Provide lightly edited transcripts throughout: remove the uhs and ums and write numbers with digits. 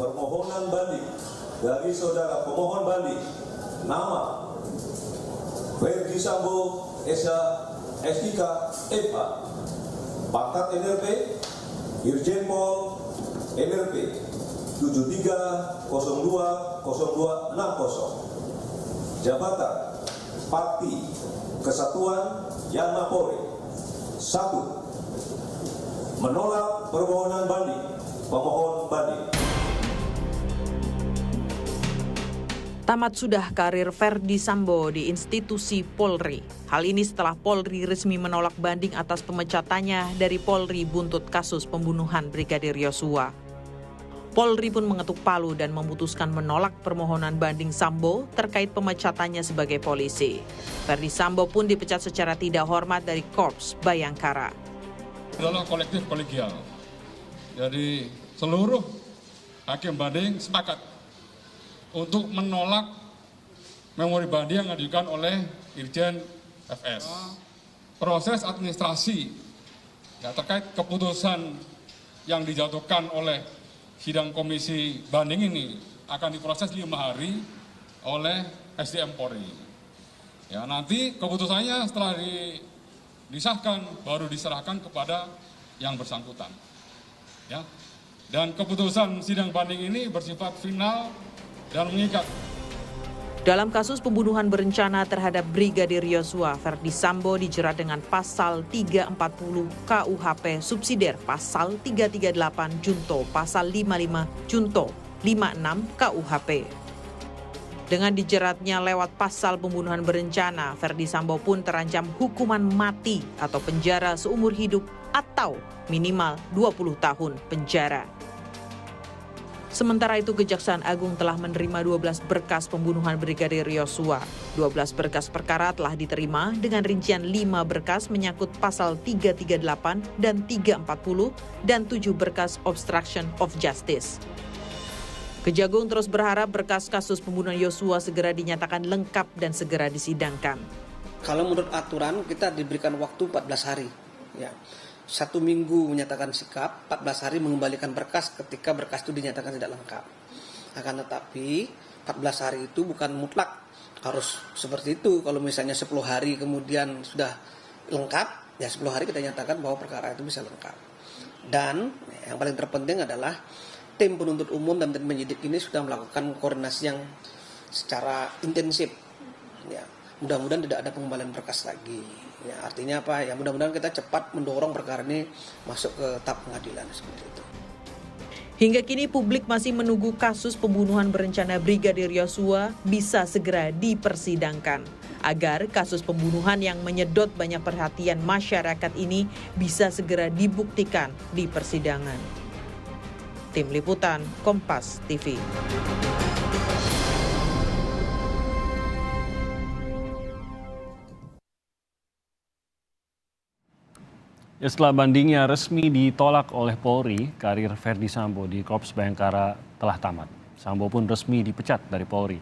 Permohonan banding dari saudara pemohon banding nama Ferdi Sambo SIK MH, pangkat NRP Irjen Pol NRP 73020260, jabatan Pakti Kesatuan Yanma Polri. 1. Menolak permohonan banding pemohon banding. Tamat sudah karir Ferdi Sambo di institusi Polri. Hal ini setelah Polri resmi menolak banding atas pemecatannya dari Polri buntut kasus pembunuhan Brigadir Yosua. Polri pun mengetuk palu dan memutuskan menolak permohonan banding Sambo terkait pemecatannya sebagai polisi. Ferdi Sambo pun dipecat secara tidak hormat dari Korps Bayangkara. Adalah kolektif kolegial. Jadi seluruh hakim banding sepakat untuk menolak memori banding yang diajukan oleh Irjen FS. Proses administrasi terkait keputusan yang dijatuhkan oleh sidang komisi banding ini akan diproses 5 hari oleh SDM Polri. Ya, nanti keputusannya setelah disahkan baru diserahkan kepada yang bersangkutan. Ya. Dan keputusan sidang banding ini bersifat final dan mengikat. Dalam kasus pembunuhan berencana terhadap Brigadir Yosua, Ferdi Sambo dijerat dengan pasal 340 KUHP subsidiar, pasal 338 junto, pasal 55 junto, 56 KUHP. Dengan dijeratnya lewat pasal pembunuhan berencana, Ferdi Sambo pun terancam hukuman mati atau penjara seumur hidup atau minimal 20 tahun penjara. Sementara itu, Kejaksaan Agung telah menerima 12 berkas pembunuhan Brigadir Yosua. 12 berkas perkara telah diterima dengan rincian 5 berkas menyangkut pasal 338 dan 340 dan 7 berkas obstruction of justice. Kejagung terus berharap berkas kasus pembunuhan Yosua segera dinyatakan lengkap dan segera disidangkan. Kalau menurut aturan kita diberikan waktu 14 hari. Ya. 1 minggu menyatakan sikap, 14 hari mengembalikan berkas ketika berkas itu dinyatakan tidak lengkap. Akan tetapi 14 hari itu bukan mutlak harus seperti itu. Kalau misalnya 10 hari kemudian sudah lengkap, ya 10 hari kita nyatakan bahwa perkara itu bisa lengkap. Dan yang paling terpenting adalah tim penuntut umum dan tim penyidik ini sudah melakukan koordinasi yang secara intensif. Ya, mudah-mudahan tidak ada pengembalian berkas lagi. Ya, artinya apa? Ya mudah-mudahan kita cepat mendorong perkara ini masuk ke tahap pengadilan seperti itu. Hingga kini publik masih menunggu kasus pembunuhan berencana Brigadir Yosua bisa segera dipersidangkan agar kasus pembunuhan yang menyedot banyak perhatian masyarakat ini bisa segera dibuktikan di persidangan. Tim Liputan Kompas TV. Setelah bandingnya resmi ditolak oleh Polri, karir Ferdi Sambo di Korps Bayangkara telah tamat. Sambo pun resmi dipecat dari Polri.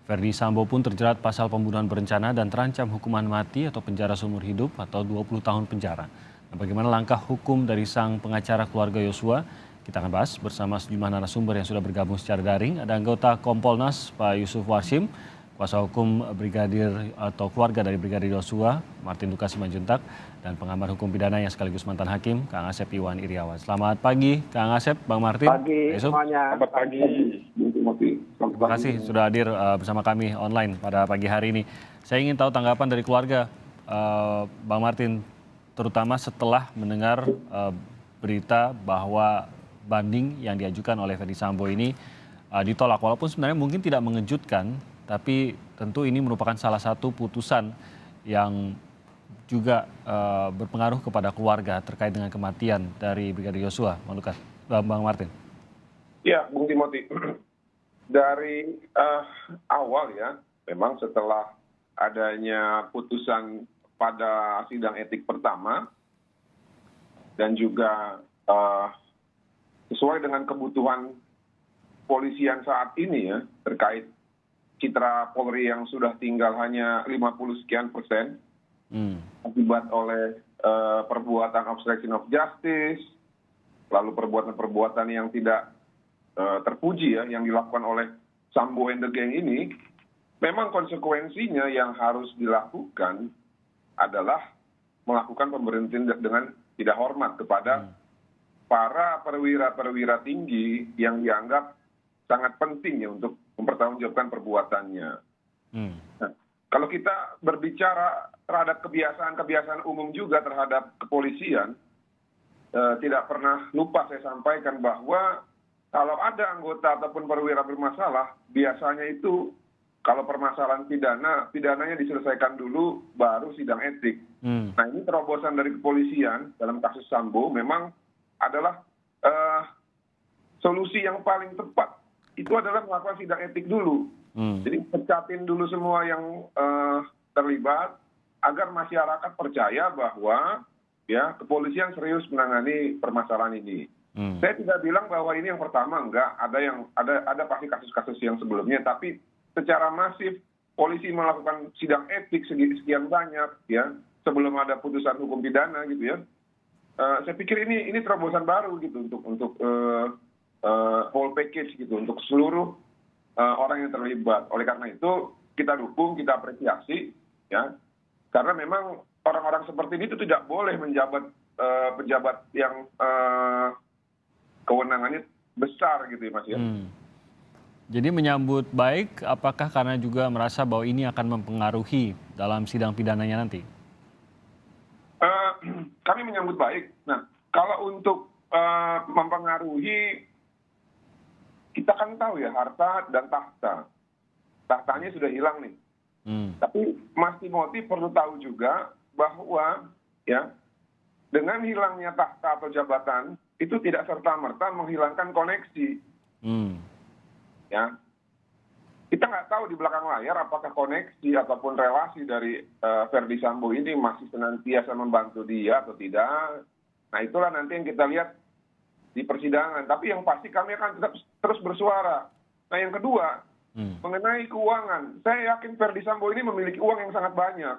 Ferdi Sambo pun terjerat pasal pembunuhan berencana dan terancam hukuman mati atau penjara seumur hidup atau 20 tahun penjara. Nah, bagaimana langkah hukum dari sang pengacara keluarga Yosua? Kita akan bahas bersama sejumlah narasumber yang sudah bergabung secara daring. Ada anggota Kompolnas Pak Yusuf Warsim, kuasa hukum Brigadir atau keluarga dari Brigadir Yosua, Martin Lukas Simanjuntak, dan pengamat hukum pidana yang sekaligus mantan hakim, Kang Asep Iwan Iriawan. Selamat pagi, Kang Asep, Bang Martin. Pagi semuanya. Selamat pagi. Terima kasih sudah hadir bersama kami online pada pagi hari ini. Saya ingin tahu tanggapan dari keluarga Bang Martin, terutama setelah mendengar berita bahwa banding yang diajukan oleh Ferdi Sambo ini ditolak. Walaupun sebenarnya mungkin tidak mengejutkan, tapi tentu ini merupakan salah satu putusan yang juga berpengaruh kepada keluarga terkait dengan kematian dari Brigadir Yosua. Bang Martin. Ya, Bung Timothy. Dari awal ya, memang setelah adanya putusan pada sidang etik pertama dan juga sesuai dengan kebutuhan polisian saat ini ya, terkait citra Polri yang sudah tinggal hanya 50 sekian persen akibat oleh perbuatan obstruction of justice, lalu perbuatan-perbuatan yang tidak terpuji ya yang dilakukan oleh Sambo and the Gang ini, memang konsekuensinya yang harus dilakukan adalah melakukan pemberhentian dengan tidak hormat kepada para perwira-perwira tinggi yang dianggap sangat penting ya untuk mempertanggungjawabkan perbuatannya. Nah, kalau kita berbicara terhadap kebiasaan-kebiasaan umum juga terhadap kepolisian, tidak pernah lupa saya sampaikan bahwa kalau ada anggota ataupun perwira bermasalah, biasanya itu kalau permasalahan pidananya diselesaikan dulu, baru sidang etik. Nah ini terobosan dari kepolisian dalam kasus Sambo memang adalah solusi yang paling tepat. Itu adalah melakukan sidang etik dulu. Jadi pecatin dulu semua yang terlibat agar masyarakat percaya bahwa ya kepolisian serius menangani permasalahan ini. Saya tidak bilang bahwa ini yang pertama, enggak. Ada pasti kasus-kasus yang sebelumnya, tapi secara masif polisi melakukan sidang etik sekian banyak ya sebelum ada putusan hukum pidana gitu ya. Saya pikir ini terobosan baru gitu untuk whole package gitu untuk seluruh orang yang terlibat. Oleh karena itu kita dukung, kita apresiasi ya. Karena memang orang-orang seperti ini itu tidak boleh menjabat pejabat yang kewenangannya besar gitu ya Mas ya. Jadi menyambut baik, apakah karena juga merasa bahwa ini akan mempengaruhi dalam sidang pidananya nanti? Kami menyambut baik. Nah, kalau untuk mempengaruhi, kita kan tahu ya harta dan tahta. Tahtanya sudah hilang nih. Tapi Mas Timothy perlu tahu juga bahwa ya dengan hilangnya tahta atau jabatan itu tidak serta-merta menghilangkan koneksi. Ya, kita nggak tahu di belakang layar apakah koneksi ataupun relasi dari Ferdy Sambo ini masih senantiasa membantu dia atau tidak. Nah itulah nanti yang kita lihat di persidangan. Tapi yang pasti kami akan tetap terus bersuara. Nah yang kedua, mengenai keuangan, saya yakin Ferdy Sambo ini memiliki uang yang sangat banyak.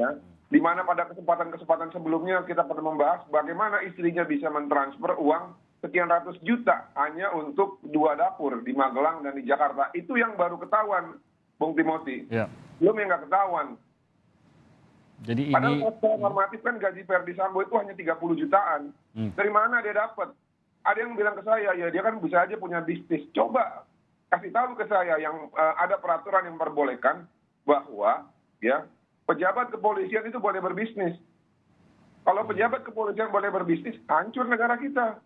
Ya, di mana pada kesempatan-kesempatan sebelumnya kita pernah membahas bagaimana istrinya bisa mentransfer uang sekian ratus juta hanya untuk 2 dapur di Magelang dan di Jakarta. Itu yang baru ketahuan, Bung Timothy. Ya. Belum yang nggak ketahuan. Jadi Padahal ini secara normatif kan gaji Ferdy Sambo itu hanya 30 jutaan. Dari mana dia dapat? Ada yang bilang ke saya, ya dia kan bisa aja punya bisnis. Coba kasih tahu ke saya yang ada peraturan yang memperbolehkan bahwa ya pejabat kepolisian itu boleh berbisnis. Kalau pejabat kepolisian boleh berbisnis, hancur negara kita.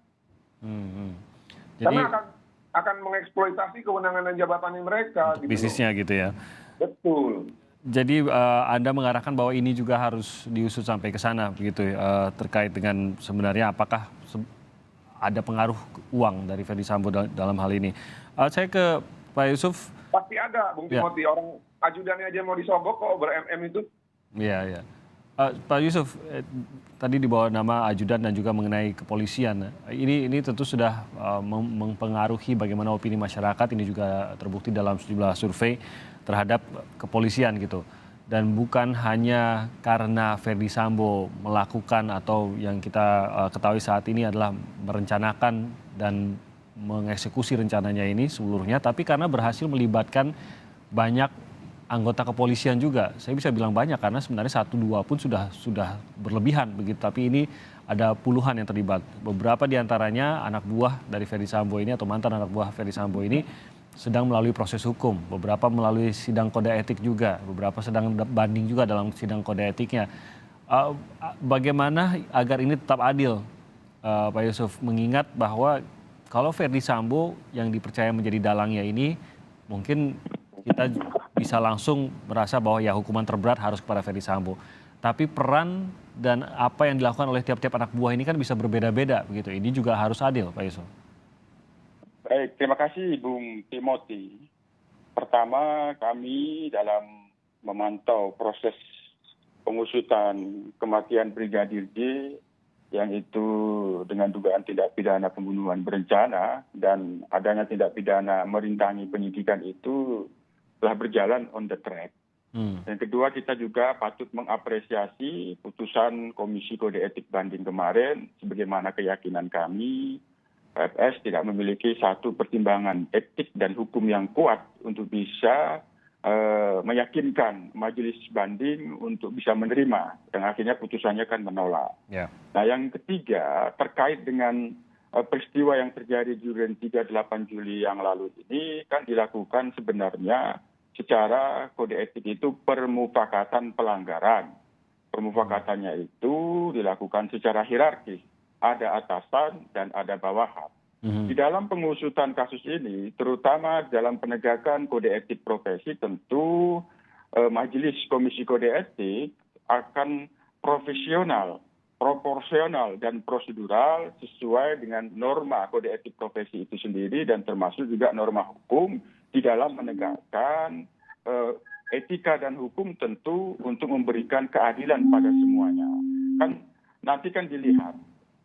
jadi Karena akan mengeksploitasi kewenangan dan jabatan mereka. Gitu bisnisnya gitu ya. Betul. Jadi Anda mengarahkan bahwa ini juga harus diusut sampai ke sana begitu ya, terkait dengan sebenarnya apakah ada pengaruh uang dari Ferdy Sambo dalam hal ini. Saya ke Pak Yusuf. Pasti ada, Bung Timothy. Orang ajudannya aja mau disogok kok ber-MM itu. Iya, iya. Pak Yusuf, tadi dibawa nama ajudan dan juga mengenai kepolisian. Ini tentu sudah mempengaruhi bagaimana opini masyarakat. Ini juga terbukti dalam sejumlah survei terhadap kepolisian gitu. Dan bukan hanya karena Ferdy Sambo melakukan atau yang kita ketahui saat ini adalah merencanakan dan mengeksekusi rencananya ini seluruhnya, tapi karena berhasil melibatkan banyak anggota kepolisian juga. Saya bisa bilang banyak karena sebenarnya 1-2 pun sudah berlebihan begitu. Tapi ini ada puluhan yang terlibat. Beberapa diantaranya anak buah dari Ferdy Sambo ini atau mantan anak buah Ferdy Sambo ini sedang melalui proses hukum. Beberapa melalui sidang kode etik juga. Beberapa sedang banding juga dalam sidang kode etiknya. Bagaimana agar ini tetap adil, Pak Yusuf? Mengingat bahwa kalau Ferdy Sambo yang dipercaya menjadi dalangnya ini mungkin kita bisa langsung merasa bahwa ya hukuman terberat harus kepada Ferdy Sambo. Tapi peran dan apa yang dilakukan oleh tiap-tiap anak buah ini kan bisa berbeda-beda begitu. Ini juga harus adil, Pak Yusuf. Baik, terima kasih Bung Timothy. Pertama, kami dalam memantau proses pengusutan kematian Brigadir J yang itu dengan dugaan tindak pidana pembunuhan berencana dan adanya tindak pidana merintangi penyidikan itu telah berjalan on the track. Yang kedua, kita juga patut mengapresiasi putusan Komisi Kode Etik Banding kemarin, sebagaimana keyakinan kami PFS tidak memiliki satu pertimbangan etik dan hukum yang kuat untuk bisa meyakinkan majelis banding untuk bisa menerima, dan akhirnya putusannya kan menolak. Ya. Nah, yang ketiga terkait dengan peristiwa yang terjadi di Duren 38 Juli yang lalu ini kan dilakukan sebenarnya secara kode etik itu permufakatan pelanggaran. Permufakatannya itu dilakukan secara hierarkis, ada atasan dan ada bawahan. Di dalam pengusutan kasus ini, terutama dalam penegakan kode etik profesi, tentu Majelis Komisi Kode Etik akan profesional, proporsional, dan prosedural sesuai dengan norma kode etik profesi itu sendiri dan termasuk juga norma hukum di dalam menegakkan etika dan hukum tentu untuk memberikan keadilan pada semuanya. Kan nanti kan dilihat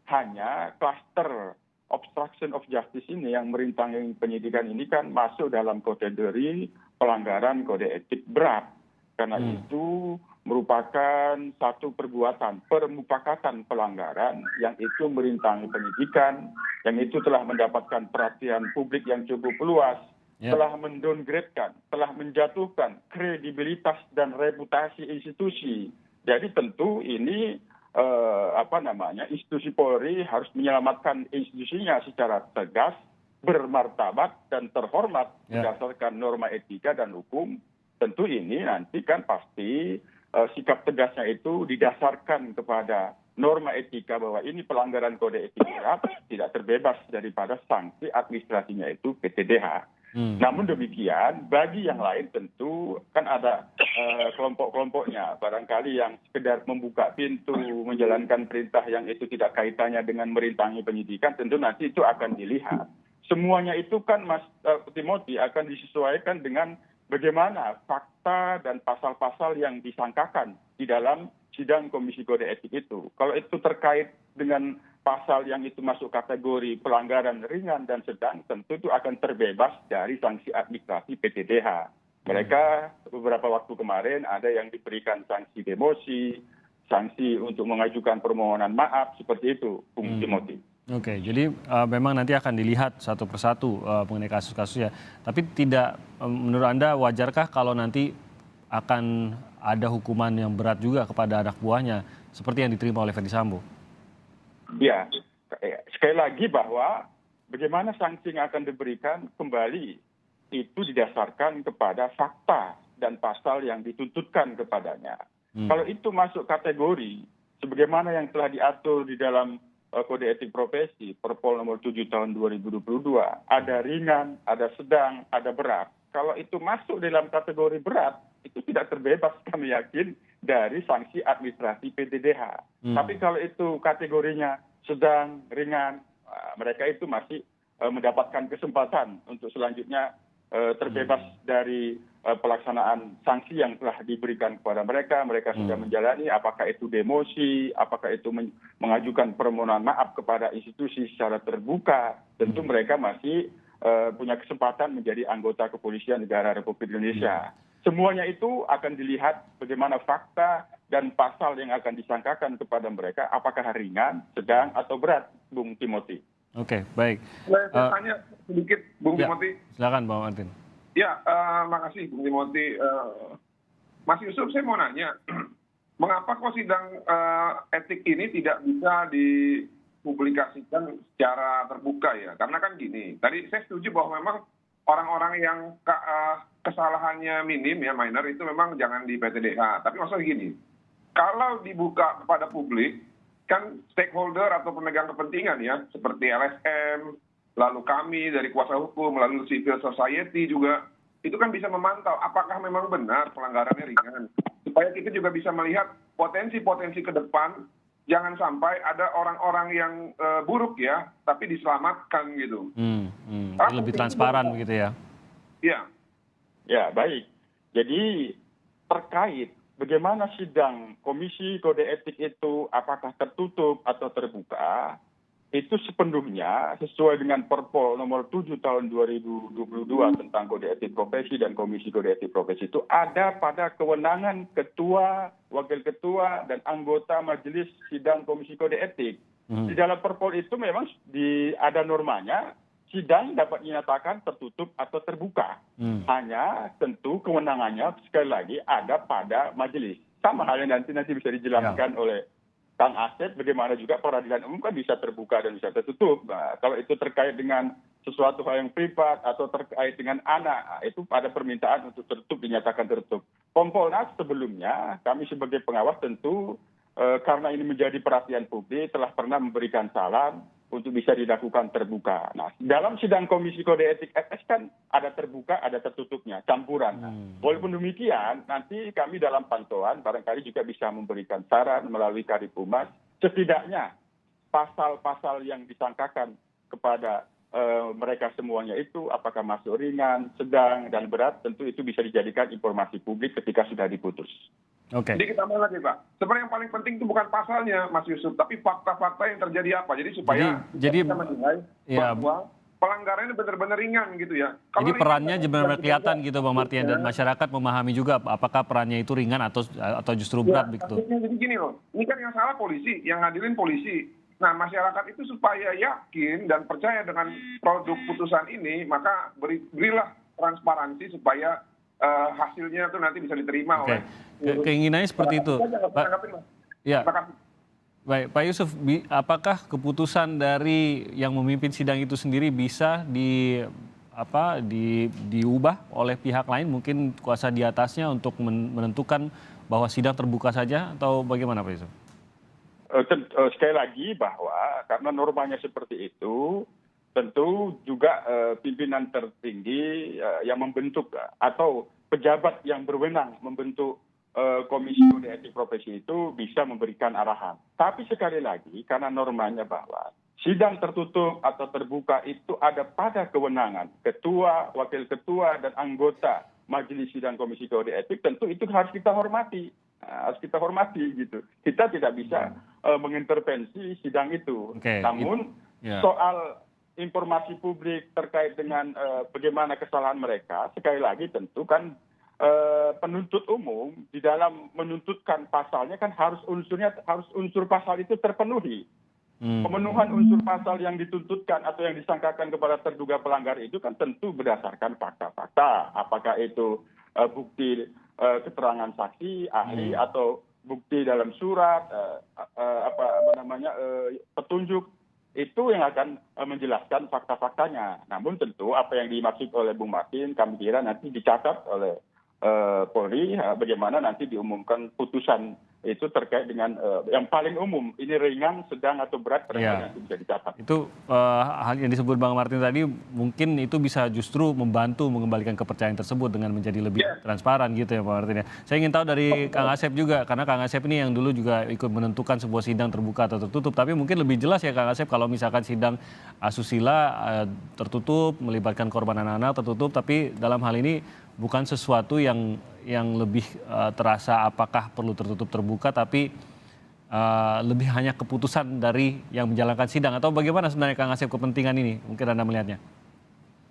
hanya klaster obstruction of justice ini yang merintangi penyidikan ini kan masuk dalam kategori pelanggaran kode etik berat. Karena itu merupakan satu perbuatan permufakatan pelanggaran yang itu merintangi penyidikan, yang itu telah mendapatkan perhatian publik yang cukup luas, telah mendowngrade-kan, telah menjatuhkan kredibilitas dan reputasi institusi. Jadi tentu ini institusi Polri harus menyelamatkan institusinya secara tegas, bermartabat dan terhormat berdasarkan norma etika dan hukum. Tentu ini nanti kan pasti sikap tegasnya itu didasarkan kepada norma etika bahwa ini pelanggaran kode etik berat, tidak terbebas daripada sanksi administrasinya itu PTDH. Namun demikian, bagi yang lain tentu kan ada kelompok-kelompoknya. Barangkali yang sekedar membuka pintu, menjalankan perintah yang itu tidak kaitannya dengan merintangi penyidikan, tentu nanti itu akan dilihat. Semuanya itu kan Mas Timothy akan disesuaikan dengan bagaimana fakta dan pasal-pasal yang disangkakan di dalam sidang Komisi Kode Etik itu. Kalau itu terkait dengan pasal yang itu masuk kategori pelanggaran ringan dan sedang, tentu itu akan terbebas dari sanksi administrasi PTDH. Mereka beberapa waktu kemarin ada yang diberikan sanksi demosi, sanksi untuk mengajukan permohonan maaf, seperti itu, Bung Timothy. Oke, jadi memang nanti akan dilihat satu persatu mengenai kasus-kasusnya. Tapi tidak, menurut Anda wajarkah kalau nanti akan ada hukuman yang berat juga kepada anak buahnya, seperti yang diterima oleh Ferdy Sambo? Ya, sekali lagi bahwa bagaimana sanksi yang akan diberikan kembali itu didasarkan kepada fakta dan pasal yang dituntutkan kepadanya. Kalau itu masuk kategori sebagaimana yang telah diatur di dalam Kode Etik Profesi Perpol nomor 7 tahun 2022, ada ringan, ada sedang, ada berat. Kalau itu masuk dalam kategori berat, itu tidak terbebas kami yakin dari sanksi administrasi PTDH. Tapi kalau itu kategorinya sedang, ringan, mereka itu masih mendapatkan kesempatan untuk selanjutnya terbebas dari pelaksanaan sanksi yang telah diberikan kepada mereka. Mereka sudah menjalani, apakah itu demosi, apakah itu mengajukan permohonan maaf kepada institusi secara terbuka. Tentu mereka masih punya kesempatan menjadi anggota kepolisian negara Republik Indonesia. Semuanya itu akan dilihat bagaimana fakta dan pasal yang akan disangkakan kepada mereka, apakah ringan, sedang, atau berat, Bung Timothy. Oke, baik. Saya tanya sedikit, Bung Timothy. Silakan, Bang Martin. Ya, makasih Bung Timothy. Mas Yusuf, saya mau nanya, mengapa kok sidang etik ini tidak bisa dipublikasikan secara terbuka ya? Karena kan gini, tadi saya setuju bahwa memang orang-orang yang kesalahannya minim ya, minor, itu memang jangan di PTDH. Tapi maksudnya gini, kalau dibuka kepada publik, kan stakeholder atau pemegang kepentingan ya, seperti LSM, lalu kami dari kuasa hukum, lalu civil society juga, itu kan bisa memantau apakah memang benar pelanggarannya ringan. Supaya kita juga bisa melihat potensi-potensi ke depan, jangan sampai ada orang-orang yang buruk ya, tapi diselamatkan gitu. Lebih transparan begitu ya? Iya. Ya, baik. Jadi terkait bagaimana sidang Komisi Kode Etik itu apakah tertutup atau terbuka, itu sepenuhnya sesuai dengan Perpol nomor 7 tahun 2022 tentang Kode Etik Profesi dan Komisi Kode Etik Profesi itu ada pada kewenangan ketua, wakil ketua, dan anggota Majelis Sidang Komisi Kode Etik. Di dalam Perpol itu memang ada normanya sidang dapat dinyatakan tertutup atau terbuka. Hanya tentu kewenangannya sekali lagi ada pada majelis. Sama halnya nanti bisa dijelaskan oleh Kang Asep, bagaimana juga peradilan umum kan bisa terbuka dan bisa tertutup. Nah, kalau itu terkait dengan sesuatu hal yang privat atau terkait dengan anak, itu ada permintaan untuk tertutup, dinyatakan tertutup. Kompolnas sebelumnya, kami sebagai pengawas tentu karena ini menjadi perhatian publik, telah pernah memberikan saran untuk bisa dilakukan terbuka. Nah, dalam sidang Komisi Kode Etik FS kan ada terbuka, ada tertutupnya, campuran. Walaupun demikian, nanti kami dalam pantauan barangkali juga bisa memberikan saran melalui Kadif Humas, setidaknya pasal-pasal yang disangkakan kepada mereka semuanya itu apakah masuk ringan, sedang, dan berat, tentu itu bisa dijadikan informasi publik ketika sudah diputus. Jadi kita mulai lagi Pak. Sebenarnya yang paling penting itu bukan pasalnya Mas Yusuf, tapi fakta-fakta yang terjadi apa. Jadi supaya kita menilai bahwa pelanggarannya benar-benar ringan gitu ya. Jadi perannya benar-benar kelihatan gitu Bang Martin, dan masyarakat memahami juga apakah perannya itu ringan atau justru berat begitu. Jadi gini loh, ini kan yang salah polisi, yang ngadilin polisi. Nah, masyarakat itu supaya yakin dan percaya dengan produk putusan ini, maka berilah transparansi supaya hasilnya itu nanti bisa diterima oleh. Keinginannya seperti itu. Ya. Baik, Pak Yusuf, apakah keputusan dari yang memimpin sidang itu sendiri bisa diubah oleh pihak lain, mungkin kuasa di atasnya untuk menentukan bahwa sidang terbuka saja, atau bagaimana Pak Yusuf? Sekali lagi bahwa karena normanya seperti itu, tentu juga pimpinan tertinggi yang membentuk atau pejabat yang berwenang membentuk Komisi Kode Etik Profesi itu bisa memberikan arahan. Tapi sekali lagi karena normanya bahwa sidang tertutup atau terbuka itu ada pada kewenangan ketua, wakil ketua, dan anggota Majelis Sidang Komisi Kode Etik, tentu itu harus kita hormati. Harus kita hormati gitu. Kita tidak bisa mengintervensi sidang itu. Namun soal informasi publik terkait dengan bagaimana kesalahan mereka, sekali lagi tentu kan penuntut umum di dalam menuntutkan pasalnya kan harus unsur pasal itu terpenuhi. Pemenuhan unsur pasal yang dituntutkan atau yang disangkakan kepada terduga pelanggar itu kan tentu berdasarkan fakta-fakta. Apakah itu bukti keterangan saksi, ahli, atau bukti dalam surat, petunjuk, itu yang akan menjelaskan fakta-faktanya. Namun tentu apa yang dimaksud oleh Bung Martin, kami kira nanti dicatat oleh Polri, bagaimana nanti diumumkan putusan itu terkait dengan yang paling umum, ini ringan, sedang, atau berat, nanti bisa dicatat. Itu hal yang disebut Bang Martin tadi, mungkin itu bisa justru membantu mengembalikan kepercayaan tersebut dengan menjadi lebih transparan gitu ya Pak Martin ya. Saya ingin tahu dari Kang Asep juga, karena Kang Asep ini yang dulu juga ikut menentukan sebuah sidang terbuka atau tertutup, tapi mungkin lebih jelas ya Kang Asep kalau misalkan sidang asusila tertutup, melibatkan korban anak-anak tertutup, tapi dalam hal ini bukan sesuatu yang lebih terasa apakah perlu tertutup terbuka, tapi lebih hanya keputusan dari yang menjalankan sidang, atau bagaimana sebenarnya Kang Asep kepentingan ini? Mungkin Anda melihatnya.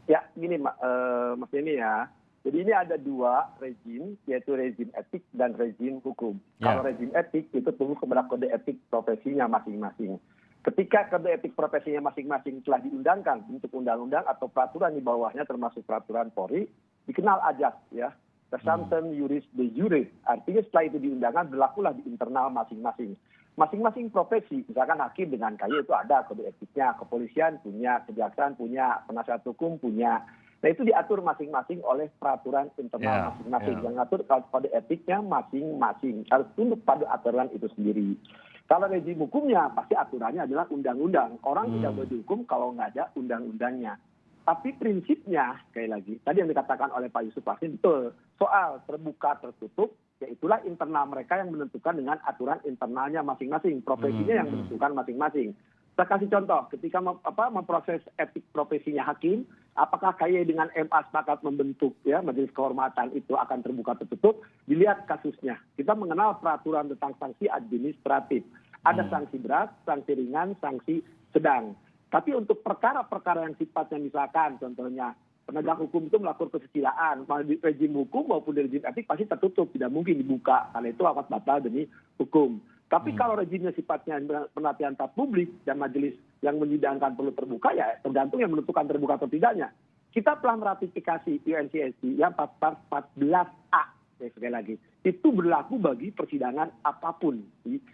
Ya, gini Mas Denny ya. Jadi ini ada dua rezim, yaitu rezim etik dan rezim hukum. Kalau rezim etik itu tunggu kepada kode etik profesinya masing-masing. Ketika kode etik profesinya masing-masing telah diundangkan untuk undang-undang atau peraturan di bawahnya termasuk peraturan Polri, dikenal ajas ya, presumption juris de jure. Artinya setelah itu diundangkan berlakulah di internal masing-masing. Masing-masing profesi, misalkan hakim dengan KY itu ada kode etiknya, kepolisian punya, kejaksaan punya, penasihat hukum punya. Nah itu diatur masing-masing oleh peraturan internal masing-masing. Yang ngatur kode etiknya masing-masing. Harus tunduk pada aturan itu sendiri. Kalau rezim hukumnya pasti aturannya adalah undang-undang. Orang tidak boleh dihukum kalau nggak ada undang-undangnya. Tapi prinsipnya, sekali lagi, tadi yang dikatakan oleh Pak Yusuf pasti betul. Soal terbuka tertutup, ya itulah internal mereka yang menentukan dengan aturan internalnya masing-masing. Profesinya yang menentukan masing-masing. Saya kasih contoh, ketika memproses etik profesinya hakim, apakah KY dengan MA sepakat membentuk ya majelis kehormatan itu akan terbuka tertutup, dilihat kasusnya. Kita mengenal peraturan tentang sanksi administratif. Ada sanksi berat, sanksi ringan, sanksi sedang. Tapi untuk perkara-perkara yang sifatnya misalkan contohnya penegak hukum itu melakukan kesusilaan, rezim hukum maupun rezim etik pasti tertutup, tidak mungkin dibuka karena itu akan batal demi hukum. Tapi kalau rejimnya sifatnya penelitian tahap publik dan majelis yang menyidangkan perlu terbuka, ya tergantung yang menentukan terbuka atau tidaknya. Kita telah meratifikasi UNCSD yang pasal 14A, ya sekali lagi. Itu berlaku bagi persidangan apapun.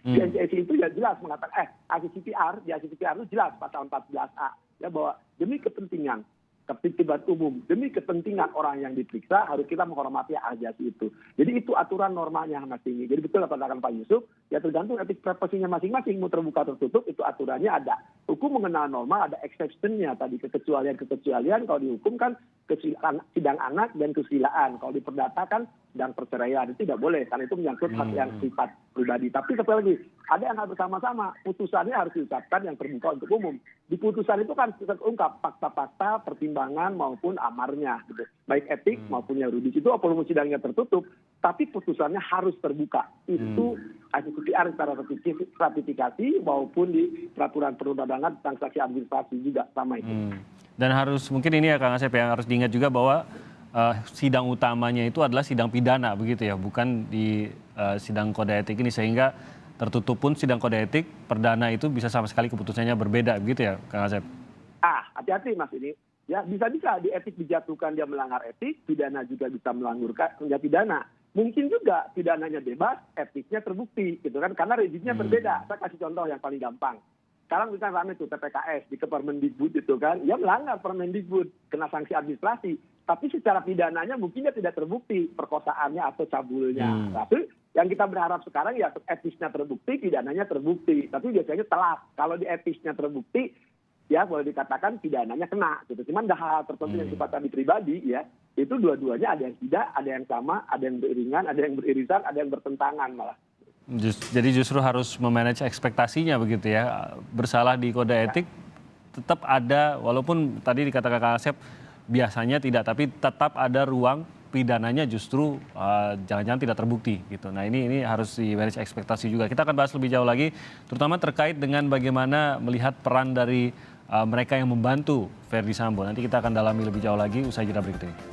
UNCSD itu ya jelas mengatakan, di ACCPR itu jelas pasal 14A, ya bahwa demi kepentingan ketertiban umum, demi kepentingan orang yang diperiksa, harus kita menghormati azas itu. Jadi itu aturan normanya, Mas Tinggi. Jadi betul apa katakan Pak Yusuf, ya tergantung etik profesinya masing-masing, mau terbuka tertutup, itu aturannya ada. Hukum mengenal norma, ada exception-nya tadi, kekecualian-kekecualian, kalau dihukum kan sidang anak dan kesusilaan. Kalau di perdata kan sidang perceraian, itu tidak boleh, karena itu menyangkut hak yang sifat pribadi. Tapi sekali lagi, ada yang harus bersama-sama, putusannya harus diucapkan yang terbuka untuk umum. Di putusan itu kan terungkap fakta-fakta, pertimbangan maupun amarnya, gitu. Baik etik maupun yuridis itu walaupun sidangnya tertutup, tapi putusannya harus terbuka. Itu ACCPR secara ratifikasi maupun di peraturan perundang-undangan transaksi administrasi juga sama itu. Dan harus mungkin ini ya Kang Asep yang harus diingat juga bahwa sidang utamanya itu adalah sidang pidana begitu ya, bukan di sidang kode etik ini, sehingga tertutup pun sidang kode etik perdana itu bisa sama sekali keputusannya berbeda begitu ya Kang Asep. Hati-hati Mas ini. Ya bisa-bisa di etik dijatuhkan dia melanggar etik, pidana juga bisa melanggar pidana. Mungkin juga pidananya bebas, etiknya terbukti gitu kan, karena rezimnya berbeda. Saya kasih contoh yang paling gampang. Sekarang misalnya rame itu TPKS di Permendikbud itu kan, dia melanggar Permendikbud, kena sanksi administrasi. Tapi secara pidananya mungkin dia tidak terbukti perkosaannya atau cabulnya. Tapi yang kita berharap sekarang ya etisnya terbukti, pidananya terbukti. Tapi biasanya telat. Kalau di etisnya terbukti, ya boleh dikatakan pidananya kena gitu. Cuman ada hal tertentu yang sifatnya pribadi ya, itu dua-duanya ada yang tidak, ada yang sama, ada yang beriringan, ada yang beririsan, ada yang bertentangan malah. Jadi justru harus memanage ekspektasinya begitu ya. Bersalah di kode etik tetap ada, walaupun tadi dikatakan Kang Asep biasanya tidak, tapi tetap ada ruang pidananya justru jangan-jangan tidak terbukti gitu. Nah ini harus di manage ekspektasi juga. Kita akan bahas lebih jauh lagi, terutama terkait dengan bagaimana melihat peran dari mereka yang membantu Ferdy Sambo. Nanti kita akan dalami lebih jauh lagi usai jeda berikut ini.